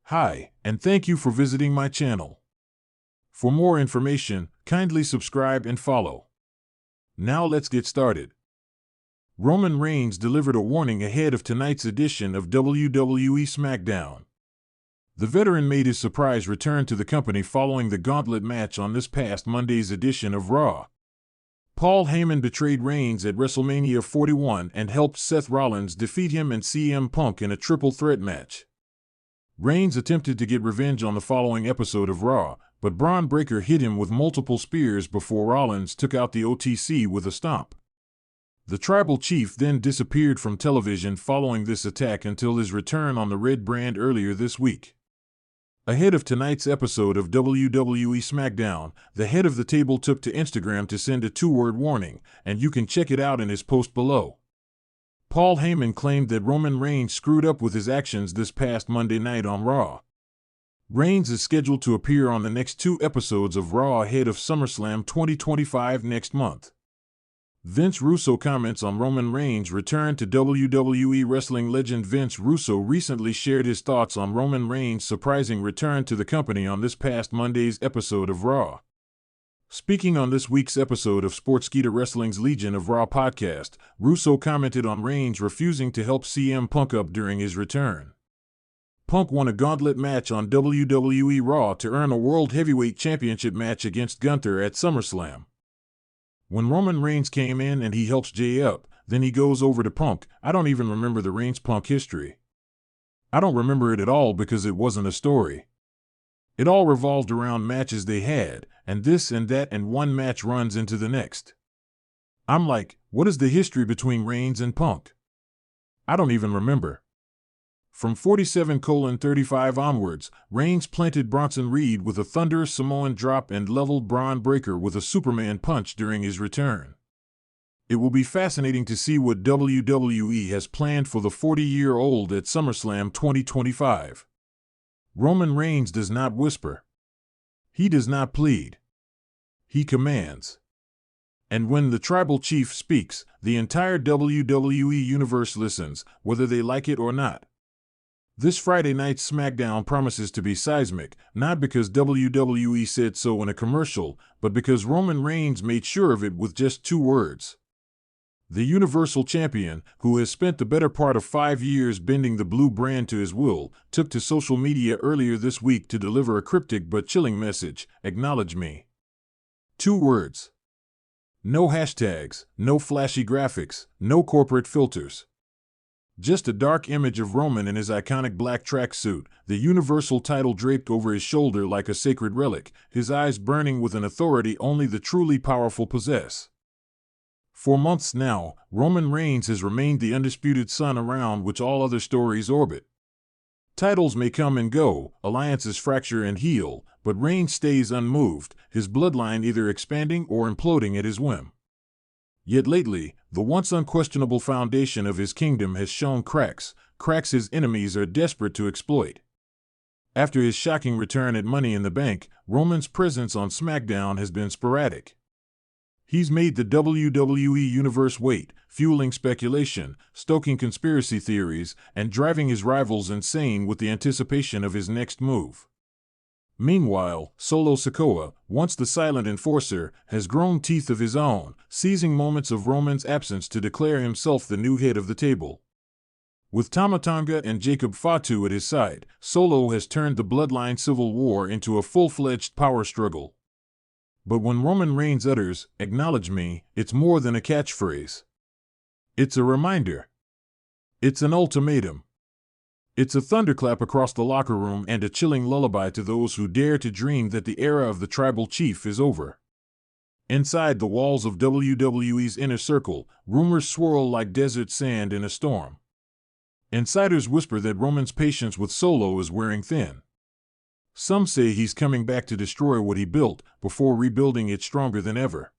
Hi, and thank you for visiting my channel. For more information, kindly subscribe and follow. Now let's get started. Roman Reigns delivered a warning ahead of tonight's edition of WWE SmackDown. The veteran made his surprise return to the company following the gauntlet match on this past Monday's edition of Raw. Paul Heyman betrayed Reigns at WrestleMania 41 and helped Seth Rollins defeat him and CM Punk in a triple threat match. Reigns attempted to get revenge on the following episode of Raw, but Braun Breaker hit him with multiple spears before Rollins took out the OTC with a stomp. The Tribal Chief then disappeared from television following this attack until his return on the Red brand earlier this week. Ahead of tonight's episode of WWE SmackDown, the head of the table took to Instagram to send a two-word warning, and you can check it out in his post below. Paul Heyman claimed that Roman Reigns screwed up with his actions this past Monday night on Raw. Reigns is scheduled to appear on the next two episodes of Raw ahead of SummerSlam 2025 next month. Vince Russo comments on Roman Reigns' return to WWE. Wrestling legend Vince Russo recently shared his thoughts on Roman Reigns' surprising return to the company on this past Monday's episode of Raw. Speaking on this week's episode of Sportskeeda Wrestling's Legion of Raw podcast, Russo commented on Reigns refusing to help CM Punk up during his return. Punk won a gauntlet match on WWE Raw to earn a World Heavyweight Championship match against Gunther at SummerSlam. When Roman Reigns came in and he helps Jay up, then he goes over to Punk. I don't even remember the Reigns-Punk history. I don't remember it at all because it wasn't a story. It all revolved around matches they had, and this and that, and one match runs into the next. I'm like, what is the history between Reigns and Punk? I don't even remember. From 47:35 onwards, Reigns planted Bronson Reed with a thunderous Samoan drop and leveled Braun Breaker with a Superman punch during his return. It will be fascinating to see what WWE has planned for the 40-year-old at SummerSlam 2025. Roman Reigns does not whisper. He does not plead. He commands. And when the Tribal Chief speaks, the entire WWE universe listens, whether they like it or not. This Friday night's SmackDown promises to be seismic, not because WWE said so in a commercial, but because Roman Reigns made sure of it with just two words. The Universal Champion, who has spent the better part of 5 years bending the blue brand to his will, took to social media earlier this week to deliver a cryptic but chilling message: acknowledge me. 2 words. No hashtags, no flashy graphics, no corporate filters. Just a dark image of Roman in his iconic black tracksuit, the Universal title draped over his shoulder like a sacred relic, his eyes burning with an authority only the truly powerful possess. For months now, Roman Reigns has remained the undisputed sun around which all other stories orbit. Titles may come and go, alliances fracture and heal, but Reigns stays unmoved, his bloodline either expanding or imploding at his whim. Yet lately, the once unquestionable foundation of his kingdom has shown cracks his enemies are desperate to exploit. After his shocking return at Money in the Bank, Roman's presence on SmackDown has been sporadic. He's made the WWE Universe wait, fueling speculation, stoking conspiracy theories, and driving his rivals insane with the anticipation of his next move. Meanwhile, Solo Sikoa, once the silent enforcer, has grown teeth of his own, seizing moments of Roman's absence to declare himself the new head of the table. With Tama Tonga and Jacob Fatu at his side, Solo has turned the bloodline civil war into a full-fledged power struggle. But when Roman Reigns utters, acknowledge me, it's more than a catchphrase. It's a reminder. It's an ultimatum. It's a thunderclap across the locker room and a chilling lullaby to those who dare to dream that the era of the Tribal Chief is over. Inside the walls of WWE's inner circle, rumors swirl like desert sand in a storm. Insiders whisper that Roman's patience with Solo is wearing thin. Some say he's coming back to destroy what he built, before rebuilding it stronger than ever.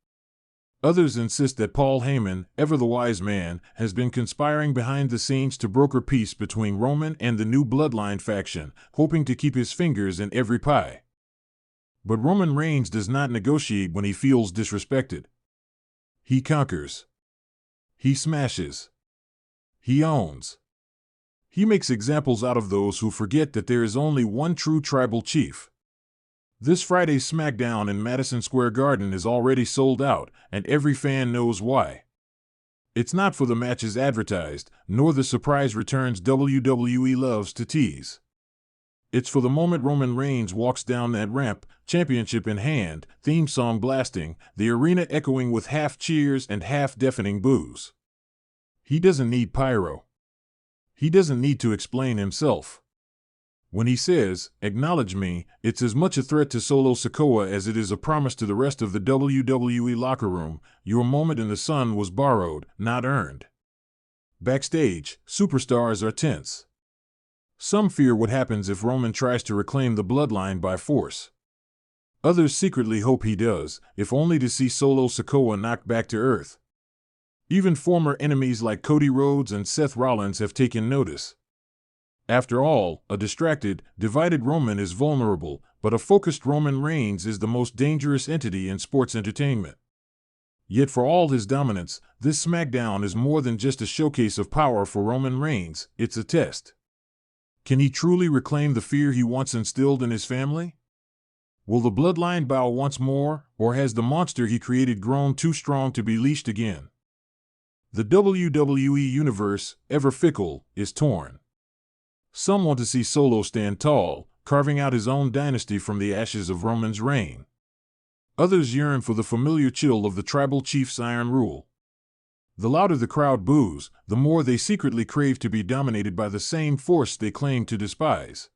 Others insist that Paul Heyman, ever the wise man, has been conspiring behind the scenes to broker peace between Roman and the new Bloodline faction, hoping to keep his fingers in every pie. But Roman Reigns does not negotiate when he feels disrespected. He conquers. He smashes. He owns. He makes examples out of those who forget that there is only one true tribal chief. This Friday's SmackDown in Madison Square Garden is already sold out, and every fan knows why. It's not for the matches advertised, nor the surprise returns WWE loves to tease. It's for the moment Roman Reigns walks down that ramp, championship in hand, theme song blasting, the arena echoing with half cheers and half deafening boos. He doesn't need pyro. He doesn't need to explain himself. When he says, "Acknowledge me," it's as much a threat to Solo Sikoa as it is a promise to the rest of the WWE locker room. Your moment in the sun was borrowed, not earned. Backstage, superstars are tense. Some fear what happens if Roman tries to reclaim the bloodline by force. Others secretly hope he does, if only to see Solo Sikoa knocked back to earth. Even former enemies like Cody Rhodes and Seth Rollins have taken notice. After all, a distracted, divided Roman is vulnerable, but a focused Roman Reigns is the most dangerous entity in sports entertainment. Yet for all his dominance, this SmackDown is more than just a showcase of power for Roman Reigns, it's a test. Can he truly reclaim the fear he once instilled in his family? Will the bloodline bow once more, or has the monster he created grown too strong to be leashed again? The WWE Universe, ever fickle, is torn. Some want to see Solo stand tall, carving out his own dynasty from the ashes of Roman's reign. Others yearn for the familiar chill of the tribal chief's iron rule. The louder the crowd boos, the more they secretly crave to be dominated by the same force they claim to despise.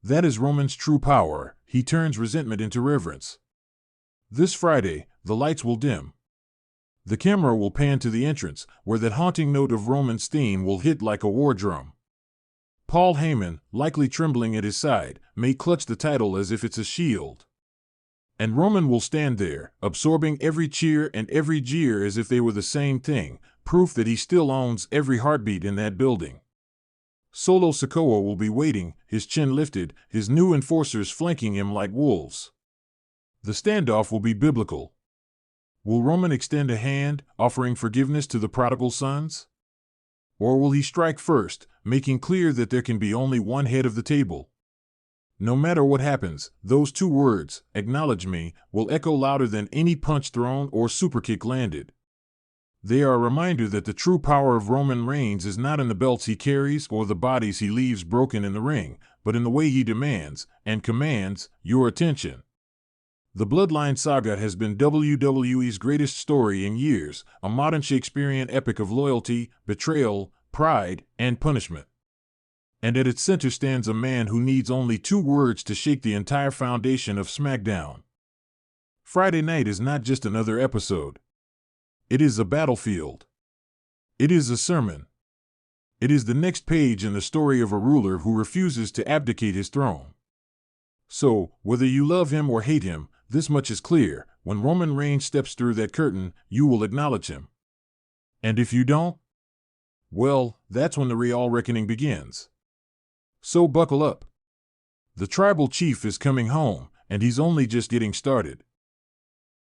That is Roman's true power. He turns resentment into reverence. This Friday, the lights will dim. The camera will pan to the entrance, where that haunting note of Roman's theme will hit like a war drum. Paul Heyman, likely trembling at his side, may clutch the title as if it's a shield. And Roman will stand there, absorbing every cheer and every jeer as if they were the same thing, proof that he still owns every heartbeat in that building. Solo Sikoa will be waiting, his chin lifted, his new enforcers flanking him like wolves. The standoff will be biblical. Will Roman extend a hand, offering forgiveness to the prodigal sons? Or will he strike first, making clear that there can be only one head of the table? No matter what happens, those two words, "acknowledge me," will echo louder than any punch thrown or superkick landed. They are a reminder that the true power of Roman Reigns is not in the belts he carries or the bodies he leaves broken in the ring, but in the way he demands, and commands, your attention. The Bloodline Saga has been WWE's greatest story in years, a modern Shakespearean epic of loyalty, betrayal, pride, and punishment. And at its center stands a man who needs only 2 words to shake the entire foundation of SmackDown. Friday night is not just another episode. It is a battlefield. It is a sermon. It is the next page in the story of a ruler who refuses to abdicate his throne. So, whether you love him or hate him, this much is clear: when Roman Reigns steps through that curtain, you will acknowledge him. And if you don't, well, that's when the real reckoning begins. So buckle up. The tribal chief is coming home, and he's only just getting started.